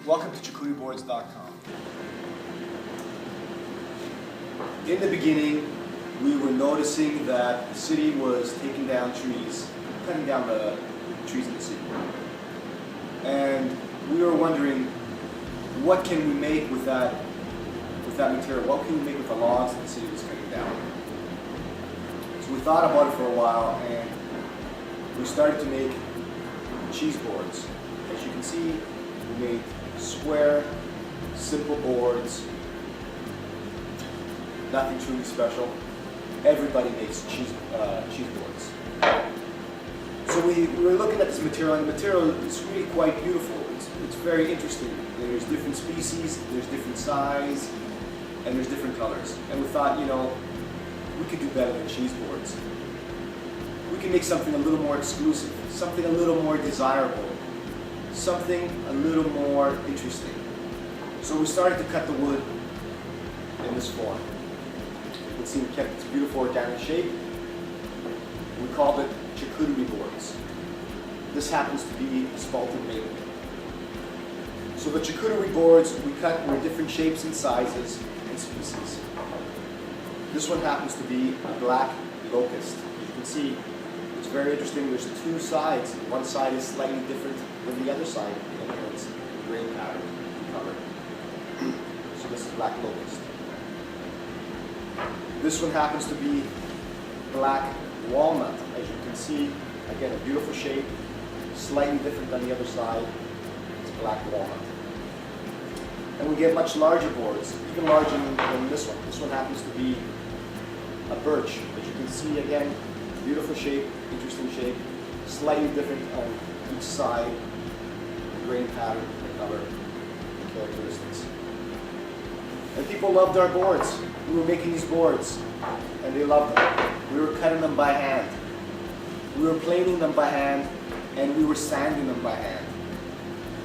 Welcome to CharcuterieBoards.com. In the beginning, we were noticing that the city was taking down trees, cutting down the trees in the city. And we were wondering, what can we make with that material? What can we make with the logs that the city was cutting down? So we thought about it for a while, and we started to make cheese boards. As you can see, we made square, simple boards. Nothing truly special. Everybody makes cheese boards. So we were looking at this material, and the material is really quite beautiful. It's very interesting. There's different species, there's different size, and there's different colors. And we thought, we could do better than cheese boards. We can make something a little more exclusive, something a little more desirable, something a little more interesting. So we started to cut the wood in this form. You can see we kept its beautiful organic shape. We called it Charcuterie Boards. This happens to be a spalted maple. So the Charcuterie Boards we cut were different shapes and sizes and species. This one happens to be a black locust. As you can see, it's very interesting. There's two sides. One side is slightly different than the other side in appearance, grain pattern, color. So this is black locust. This one happens to be black walnut. As you can see, again, a beautiful shape, slightly different than the other side. It's black walnut. And we get much larger boards, even larger than this one. This one happens to be a birch. As you can see, again, beautiful shape, interesting shape, slightly different on each side, the grain pattern, the color, the characteristics. And people loved our boards. We were making these boards, and they loved them. We were cutting them by hand. We were planing them by hand, and we were sanding them by hand.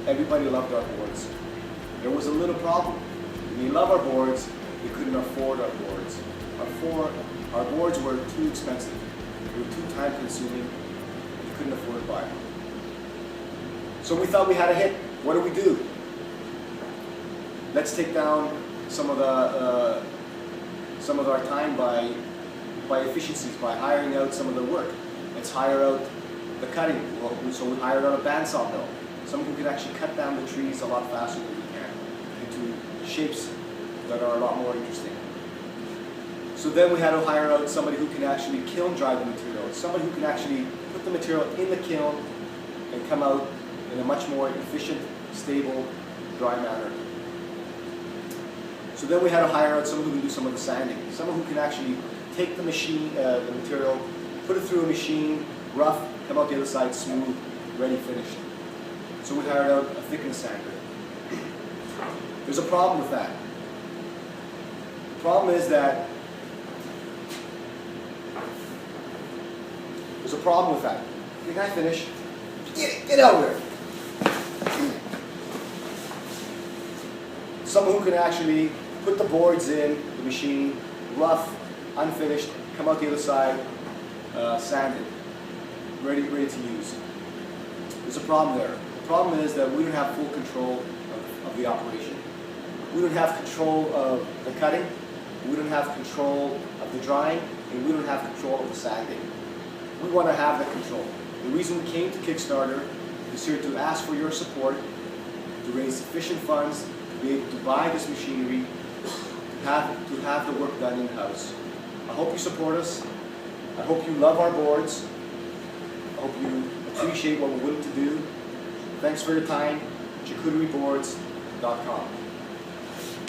Everybody loved our boards. There was a little problem. When we love our boards, we couldn't afford our boards. Our boards were too expensive. They were too time consuming. We couldn't afford to buy them. So we thought we had a hit. What do? Let's take down some of our time by efficiencies, by hiring out some of the work. Let's hire out the cutting. So we hired out a bandsaw mill, someone who can actually cut down the trees a lot faster than we can into shapes that are a lot more interesting. So then we had to hire out somebody who can actually kiln dry the material, somebody who can actually put the material in the kiln and come out in a much more efficient, stable, dry manner. So then we had to hire out someone who can do some of the sanding, someone who can actually take the material, put it through a machine, rough, come out the other side smooth, ready, finished. So we hired out a thickness sander. There's a problem with that. The problem is that there's a problem with that. Can I finish? Get out of there. Someone who can actually put the boards in the machine, rough, unfinished, come out the other side, sanded, ready to use. There's a problem there. The problem is that we don't have full control of the operation. We don't have control of the cutting, we don't have control of the drying, and we don't have control of the sanding. We want to have that control. The reason we came to Kickstarter is here to ask for your support, to raise sufficient funds to be able to buy this machinery, to have the work done in-house. I hope you support us. I hope you love our boards. I hope you appreciate what we're willing to do. Thanks for your time. CharcuterieBoards.com.